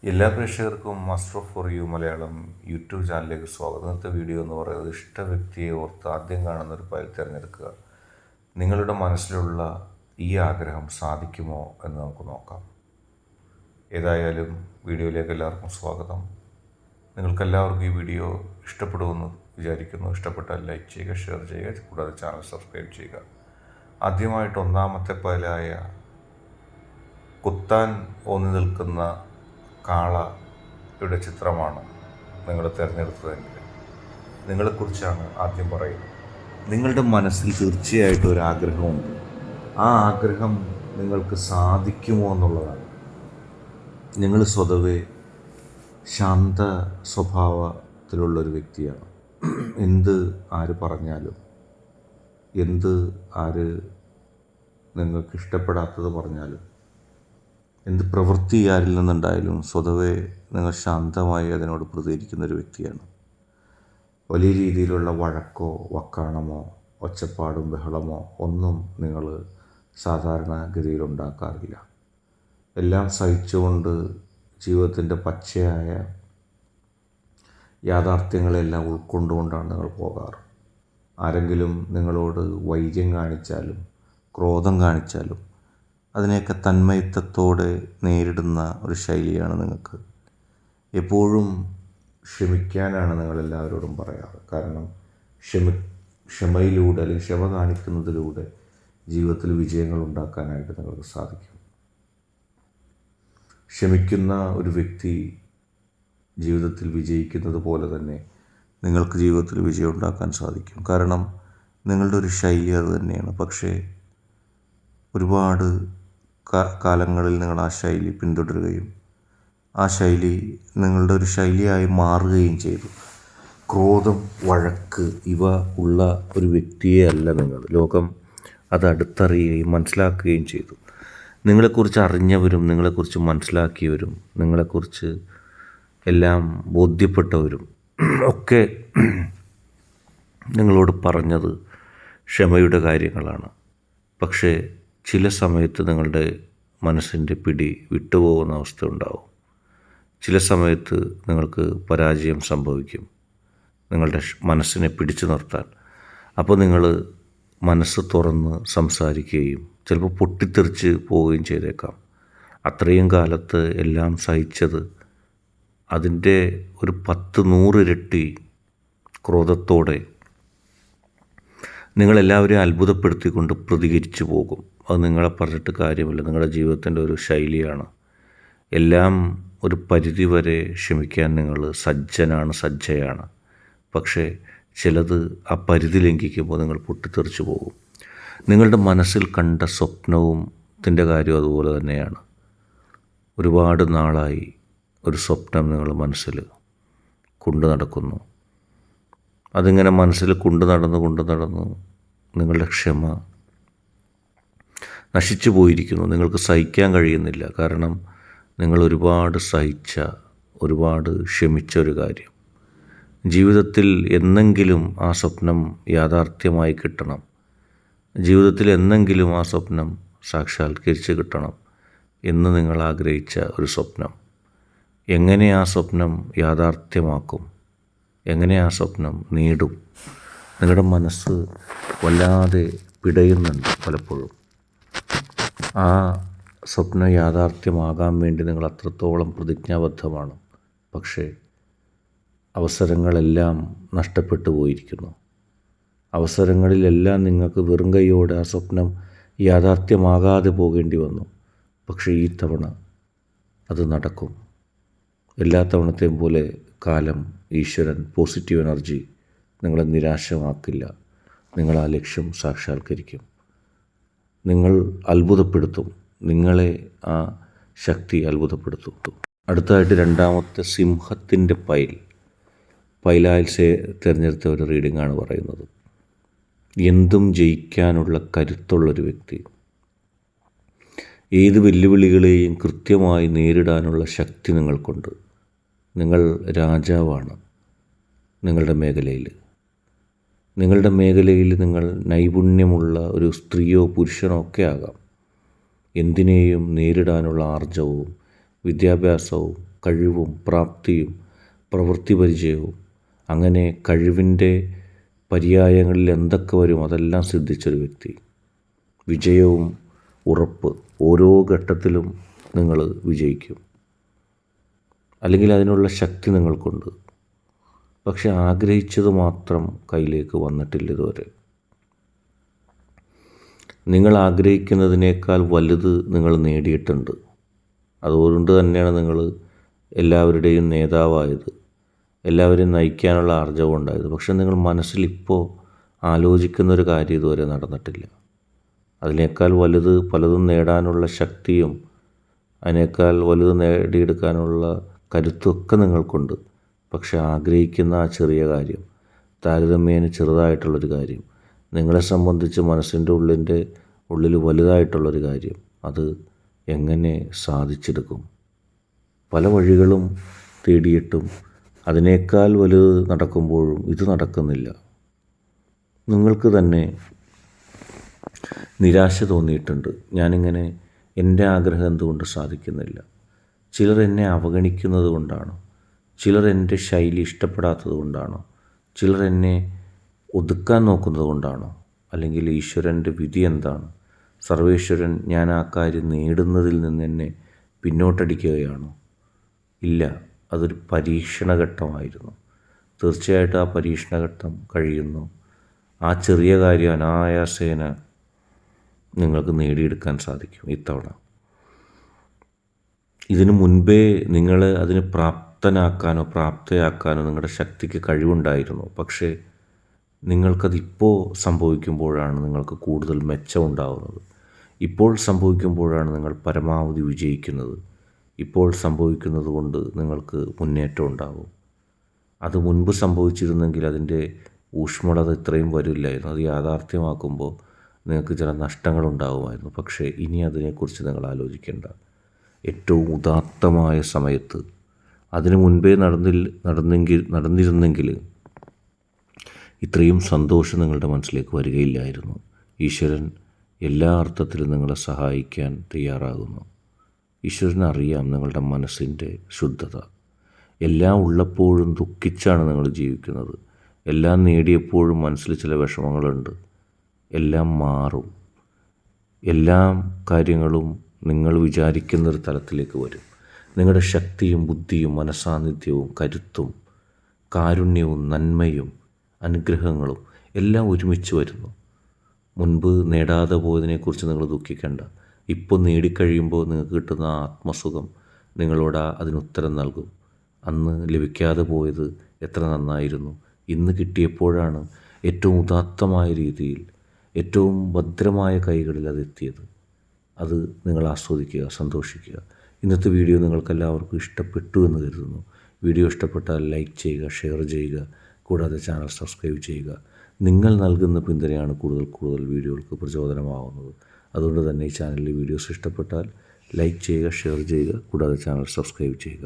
എല്ലാ പ്രേക്ഷകർക്കും master for you Malayalam YouTube ചാനലിലേക്ക് സ്വാഗതം. ഇന്നത്തെ വീഡിയോ എന്ന് പറയുന്നത് ഇഷ്ട വ്യക്തിയെ ഓർത്ത് ആദ്യം കാണുന്ന ഒരു ഫയൽ തിരഞ്ഞെടുക്കുക. നിങ്ങളുടെ മനസ്സിലുള്ള ഈ ആഗ്രഹം സാധിക്കുമോ എന്ന് നമുക്ക് നോക്കാം. ഏതായാലും വീഡിയോയിലേക്ക് എല്ലാവർക്കും സ്വാഗതം. നിങ്ങൾക്കെല്ലാവർക്കും ഈ വീഡിയോ ഇഷ്ടപ്പെടുമെന്ന് വിചാരിക്കുന്നു. ഇഷ്ടപ്പെട്ടാൽ ലൈക്ക് ചെയ്യുക, ഷെയർ ചെയ്യുക, കൂടാതെ ചാനൽ സബ്സ്ക്രൈബ് ചെയ്യുക. ആദ്യമായിട്ട് ഒന്നാമത്തെ ഫയലായ കുത്താൻ ഊന്നി നിൽക്കുന്ന കാളയുടെ ചിത്രമാണ് നിങ്ങൾ തിരഞ്ഞെടുത്തതെങ്കിൽ നിങ്ങളെക്കുറിച്ചാണ് ആദ്യം പറയുന്നത്. നിങ്ങളുടെ മനസ്സിൽ തീർച്ചയായിട്ടും ഒരു ആഗ്രഹമുണ്ട്. ആ ആഗ്രഹം നിങ്ങൾക്ക് സാധിക്കുമോ എന്നുള്ളതാണ്. നിങ്ങൾ സ്വതവേ ശാന്ത സ്വഭാവത്തിലുള്ളൊരു വ്യക്തിയാണ്. എന്ത് ആര് പറഞ്ഞാലും, എന്ത് ആര് നിങ്ങൾക്ക് ഇഷ്ടപ്പെടാത്തത് പറഞ്ഞാലും, എന്ത് പ്രവൃത്തി ആരിൽ നിന്നുണ്ടായാലും സ്വതവേ നിങ്ങൾ ശാന്തമായി അതിനോട് പ്രതികരിക്കുന്നൊരു വ്യക്തിയാണ്. വലിയ രീതിയിലുള്ള വഴക്കോ വക്കാണമോ ഒച്ചപ്പാടും ബഹളമോ ഒന്നും നിങ്ങൾ സാധാരണഗതിയിൽ ഉണ്ടാക്കാറില്ല. എല്ലാം സഹിച്ചുകൊണ്ട് ജീവിതത്തിൻ്റെ പച്ചയായ യാഥാർത്ഥ്യങ്ങളെല്ലാം ഉൾക്കൊണ്ടുകൊണ്ടാണ് നിങ്ങൾ പോകാറ്. ആരെങ്കിലും നിങ്ങളോട് വൈര്യം കാണിച്ചാലും ക്രോധം കാണിച്ചാലും അതിനെയൊക്കെ തന്മയത്വത്തോടെ നേരിടുന്ന ഒരു ശൈലിയാണ് നിങ്ങൾക്ക്. എപ്പോഴും ക്ഷമിക്കാനാണ് നിങ്ങളെല്ലാവരോടും പറയാറ്. കാരണം ക്ഷമയിലൂടെ അല്ലെങ്കിൽ ക്ഷമ കാണിക്കുന്നതിലൂടെ ജീവിതത്തിൽ വിജയങ്ങൾ ഉണ്ടാക്കാനായിട്ട് നിങ്ങൾക്ക് സാധിക്കും. ക്ഷമിക്കുന്ന ഒരു വ്യക്തി ജീവിതത്തിൽ വിജയിക്കുന്നത് പോലെ തന്നെ നിങ്ങൾക്ക് ജീവിതത്തിൽ വിജയം ഉണ്ടാക്കാൻ സാധിക്കും. കാരണം നിങ്ങളുടെ ഒരു ശൈലി അത് തന്നെയാണ്. പക്ഷേ ഒരുപാട് കാലങ്ങളിൽ നിങ്ങൾ ആ ശൈലി പിന്തുടരുകയും ആ ശൈലി നിങ്ങളുടെ ഒരു ശൈലിയായി മാറുകയും ചെയ്തു. ക്രോധം, വഴക്ക് ഇവ ഉള്ള ഒരു വ്യക്തിയെ അല്ല നിങ്ങൾ. ലോകം അത് അടുത്തറിയുകയും മനസ്സിലാക്കുകയും ചെയ്തു. നിങ്ങളെക്കുറിച്ച് അറിഞ്ഞവരും നിങ്ങളെക്കുറിച്ച് മനസ്സിലാക്കിയവരും നിങ്ങളെക്കുറിച്ച് എല്ലാം ബോധ്യപ്പെട്ടവരും ഒക്കെ നിങ്ങളോട് പറഞ്ഞത് ക്ഷമയുടെ കാര്യങ്ങളാണ്. പക്ഷേ ചില സമയത്ത് നിങ്ങളുടെ മനസ്സിൻ്റെ പിടി വിട്ടുപോകുന്ന അവസ്ഥ ഉണ്ടാവും. ചില സമയത്ത് നിങ്ങൾക്ക് പരാജയം സംഭവിക്കും നിങ്ങളുടെ മനസ്സിനെ പിടിച്ചു നിർത്താൻ. അപ്പോൾ നിങ്ങൾ മനസ്സ് തുറന്ന് സംസാരിക്കുകയും ചിലപ്പോൾ പൊട്ടിത്തെറിച്ച് പോവുകയും ചെയ്തേക്കാം. അത്രയും കാലത്ത് എല്ലാം സഹിച്ചത് അതിൻ്റെ ഒരു 10-100 ഇരട്ടി ക്രോധത്തോടെ നിങ്ങളെല്ലാവരെയും അത്ഭുതപ്പെടുത്തിക്കൊണ്ട് പ്രതികരിച്ചു പോകും. അത് നിങ്ങളെ പറഞ്ഞിട്ട് കാര്യമില്ല. നിങ്ങളുടെ ജീവിതത്തിൻ്റെ ഒരു ശൈലിയാണ്. എല്ലാം ഒരു പരിധി വരെ ക്ഷമിക്കാൻ നിങ്ങൾ സജ്ജയാണ്. പക്ഷേ ചിലത് ആ പരിധി ലംഘിക്കുമ്പോൾ നിങ്ങൾ പൊട്ടിത്തെറിച്ച് പോകും. നിങ്ങളുടെ മനസ്സിൽ കണ്ട സ്വപ്നത്തിൻ്റെ കാര്യം അതുപോലെ തന്നെയാണ്. ഒരുപാട് നാളായി ഒരു സ്വപ്നം നിങ്ങൾ മനസ്സിൽ കൊണ്ടു നടക്കുന്നു. അതിങ്ങനെ മനസ്സിൽ കൊണ്ടു നടന്ന് നിങ്ങളുടെ ക്ഷമ നശിച്ചു പോയിരിക്കുന്നു. നിങ്ങൾക്ക് സഹിക്കാൻ കഴിയുന്നില്ല. കാരണം നിങ്ങൾ ഒരുപാട് സഹിച്ച, ഒരുപാട് ക്ഷമിച്ച ഒരു കാര്യം ജീവിതത്തിൽ എന്നെങ്കിലും ആ സ്വപ്നം യാഥാർത്ഥ്യമായി കിട്ടണം. ജീവിതത്തിൽ എന്നെങ്കിലും ആ സ്വപ്നം സാക്ഷാത്കരിച്ച് കിട്ടണം എന്ന് നിങ്ങൾ ആഗ്രഹിച്ച ഒരു സ്വപ്നം. എങ്ങനെ ആ സ്വപ്നം യാഥാർത്ഥ്യമാക്കും? എങ്ങനെ ആ സ്വപ്നം നേടും? നിങ്ങളുടെ മനസ്സ് വല്ലാതെ പിടയുന്നുണ്ട് പലപ്പോഴും. ആ സ്വപ്നം യാഥാർത്ഥ്യമാകാൻ വേണ്ടി നിങ്ങൾ അത്രത്തോളം പ്രതിജ്ഞാബദ്ധമാണ്. പക്ഷേ അവസരങ്ങളെല്ലാം നഷ്ടപ്പെട്ടു പോയിരിക്കുന്നു. അവസരങ്ങളിലെല്ലാം നിങ്ങൾക്ക് വെറും കൈയോടെ ആ സ്വപ്നം യാഥാർത്ഥ്യമാകാതെ പോകേണ്ടി വന്നു. പക്ഷേ ഈ തവണ അത് നടക്കും. എല്ലാ തവണത്തെയും പോലെ കാലം, ഈശ്വരൻ, പോസിറ്റീവ് എനർജി നിങ്ങളെ നിരാശമാക്കില്ല. നിങ്ങൾ ആ ലക്ഷ്യം സാക്ഷാത്കരിക്കും. നിങ്ങൾ അത്ഭുതപ്പെടുത്തും. നിങ്ങളെ ആ ശക്തി അത്ഭുതപ്പെടുത്തും. അടുത്തതായിട്ട് രണ്ടാമത്തെ സിംഹത്തിൻ്റെ പൈലായിൽ തിരഞ്ഞെടുത്ത ഒരു റീഡിംഗാണ് പറയുന്നത്. എന്തും ജയിക്കാനുള്ള കരുത്തുള്ളൊരു വ്യക്തി, ഏത് വെല്ലുവിളികളെയും കൃത്യമായി നേരിടാനുള്ള ശക്തി നിങ്ങൾക്കുണ്ട്. നിങ്ങൾ രാജാവാണ് നിങ്ങളുടെ മേഖലയിൽ. നിങ്ങൾ നൈപുണ്യമുള്ള ഒരു സ്ത്രീയോ പുരുഷനോ ഒക്കെ ആകാം. എന്തിനേയും നേരിടാനുള്ള ആർജവവും വിദ്യാഭ്യാസവും കഴിവും പ്രാപ്തിയും പ്രവൃത്തി പരിചയവും അങ്ങനെ കഴിവിൻ്റെ പര്യായങ്ങളിൽ എന്തൊക്കെ വരും അതെല്ലാം സിദ്ധിച്ചൊരു വ്യക്തി. വിജയവും ഉറപ്പ്. ഓരോ ഘട്ടത്തിലും നിങ്ങൾ വിജയിക്കും, അല്ലെങ്കിൽ അതിനുള്ള ശക്തി നിങ്ങൾക്കുണ്ട്. പക്ഷെ ആഗ്രഹിച്ചത് മാത്രം കയ്യിലേക്ക് വന്നിട്ടില്ല ഇതുവരെ. നിങ്ങൾ ആഗ്രഹിക്കുന്നതിനേക്കാൾ വലുത് നിങ്ങൾ നേടിയിട്ടുണ്ട്. അതുകൊണ്ട് തന്നെയാണ് നിങ്ങൾ എല്ലാവരുടെയും നേതാവായത്, എല്ലാവരെയും നയിക്കാനുള്ള ആർജവം ഉണ്ടായത്. പക്ഷെ നിങ്ങൾ മനസ്സിലിപ്പോൾ ആലോചിക്കുന്നൊരു കാര്യം ഇതുവരെ നടന്നിട്ടില്ല. അതിനേക്കാൾ വലുത് പലതും നേടാനുള്ള ശക്തിയും അതിനേക്കാൾ വലുത് നേടിയെടുക്കാനുള്ള കരുത്തൊക്കെ നിങ്ങൾക്കുണ്ട്. പക്ഷെ ആഗ്രഹിക്കുന്ന ആ ചെറിയ കാര്യം, താരതമ്യേന ചെറുതായിട്ടുള്ളൊരു കാര്യം, നിങ്ങളെ സംബന്ധിച്ച് മനസ്സിൻ്റെ ഉള്ളിൽ വലുതായിട്ടുള്ളൊരു കാര്യം, അത് എങ്ങനെ സാധിച്ചെടുക്കും? പല വഴികളും തേടിയിട്ടും അതിനേക്കാൾ വലുത് നടക്കുമ്പോഴും ഇത് നടക്കുന്നില്ല. നിങ്ങൾക്ക് തന്നെ നിരാശ തോന്നിയിട്ടുണ്ട്. ഞാനിങ്ങനെ എൻ്റെ ആഗ്രഹം എന്തുകൊണ്ട് സാധിക്കുന്നില്ല? ചിലർ എന്നെ അവഗണിക്കുന്നത് കൊണ്ടാണോ? ചിലർ എൻ്റെ ശൈലി ഇഷ്ടപ്പെടാത്തത് കൊണ്ടാണോ? ചിലർ എന്നെ ഒതുക്കാൻ നോക്കുന്നത് കൊണ്ടാണോ? അല്ലെങ്കിൽ ഈശ്വരൻ്റെ വിധി എന്താണ്? സർവേശ്വരൻ ഞാൻ ആ കാര്യം നേടുന്നതിൽ നിന്ന് എന്നെ പിന്നോട്ടടിക്കുകയാണോ? ഇല്ല, അതൊരു പരീക്ഷണഘട്ടമായിരുന്നു. തീർച്ചയായിട്ടും ആ പരീക്ഷണഘട്ടം കഴിയുന്നു. ആ ചെറിയ കാര്യം അനായാസേന നിങ്ങൾക്ക് നേടിയെടുക്കാൻ സാധിക്കും ഇത്തവണ. ഇതിനു മുൻപേ നിങ്ങൾ അതിന് പ്രാപ്തയാക്കാനോ നിങ്ങളുടെ ശക്തിക്ക് കഴിവുണ്ടായിരുന്നു. പക്ഷേ നിങ്ങൾക്കതിപ്പോൾ സംഭവിക്കുമ്പോഴാണ് നിങ്ങൾക്ക് കൂടുതൽ മെച്ചമുണ്ടാകുന്നത്. ഇപ്പോൾ സംഭവിക്കുമ്പോഴാണ് നിങ്ങൾ പരമാവധി വിജയിക്കുന്നത്. ഇപ്പോൾ സംഭവിക്കുന്നത് കൊണ്ട് നിങ്ങൾക്ക് മുന്നേറ്റം ഉണ്ടാകും. അത് മുൻപ് സംഭവിച്ചിരുന്നെങ്കിൽ അതിൻ്റെ ഊഷ്മളത ഇത്രയും വരില്ലായിരുന്നു. അത് യാഥാർത്ഥ്യമാക്കുമ്പോൾ നിങ്ങൾക്ക് ചില നഷ്ടങ്ങളുണ്ടാകുമായിരുന്നു. പക്ഷേ ഇനി അതിനെക്കുറിച്ച് നിങ്ങൾ ആലോചിക്കേണ്ട. ഏറ്റവും ഉദാത്തമായ സമയത്ത് അതിനു മുൻപേ നടന്നിരുന്നെങ്കിൽ ഇത്രയും സന്തോഷം നിങ്ങളുടെ മനസ്സിലേക്ക് വരികയില്ലായിരുന്നു. ഈശ്വരൻ എല്ലാ അർത്ഥത്തിലും നിങ്ങളെ സഹായിക്കാൻ തയ്യാറാകുന്നു. ഈശ്വരനറിയാം നിങ്ങളുടെ മനസ്സിൻ്റെ ശുദ്ധത. എല്ലാം ഉള്ളപ്പോഴും ദുഃഖിച്ചാണ് നിങ്ങൾ ജീവിക്കുന്നത്. എല്ലാം നേടിയപ്പോഴും മനസ്സിൽ ചില വിഷമങ്ങളുണ്ട്. എല്ലാം മാറും. എല്ലാ കാര്യങ്ങളും നിങ്ങൾ വിചാരിക്കുന്നൊരു തലത്തിലേക്ക് വരും. നിങ്ങളുടെ ശക്തിയും ബുദ്ധിയും മനസാന്നിധ്യവും കരുത്തും കാരുണ്യവും നന്മയും അനുഗ്രഹങ്ങളും എല്ലാം ഒരുമിച്ച് വരുന്നു. മുൻപ് നേടാതെ പോയതിനെക്കുറിച്ച് നിങ്ങൾ ദുഃഖിക്കേണ്ട. ഇപ്പോൾ നേടിക്കഴിയുമ്പോൾ നിങ്ങൾക്ക് കിട്ടുന്ന ആത്മസുഖം നിങ്ങളോട് അതിനുത്തരം നൽകും. അന്ന് ലഭിക്കാതെ പോയത് എത്ര നന്നായിരുന്നു, ഇന്ന് കിട്ടിയപ്പോഴാണ് ഏറ്റവും ഉദാത്തമായ രീതിയിൽ ഏറ്റവും ഭദ്രമായ കൈകളിൽ അതെത്തിയത്. അത് നിങ്ങൾ ആസ്വദിക്കുക, സന്തോഷിക്കുക. ഇന്നത്തെ വീഡിയോ നിങ്ങൾക്കെല്ലാവർക്കും ഇഷ്ടപ്പെട്ടു എന്ന് കരുതുന്നു. വീഡിയോ ഇഷ്ടപ്പെട്ടാൽ ലൈക്ക് ചെയ്യുക, ഷെയർ ചെയ്യുക, കൂടാതെ ചാനൽ സബ്സ്ക്രൈബ് ചെയ്യുക. നിങ്ങൾ നൽകുന്ന പിന്തുണയാണ് കൂടുതൽ വീഡിയോകൾക്ക് പ്രചോദനമാവുന്നത്. അതുകൊണ്ട് തന്നെ ഈ ചാനലിലെ വീഡിയോസ് ഇഷ്ടപ്പെട്ടാൽ ലൈക്ക് ചെയ്യുക, ഷെയർ ചെയ്യുക, കൂടാതെ ചാനൽ സബ്സ്ക്രൈബ് ചെയ്യുക.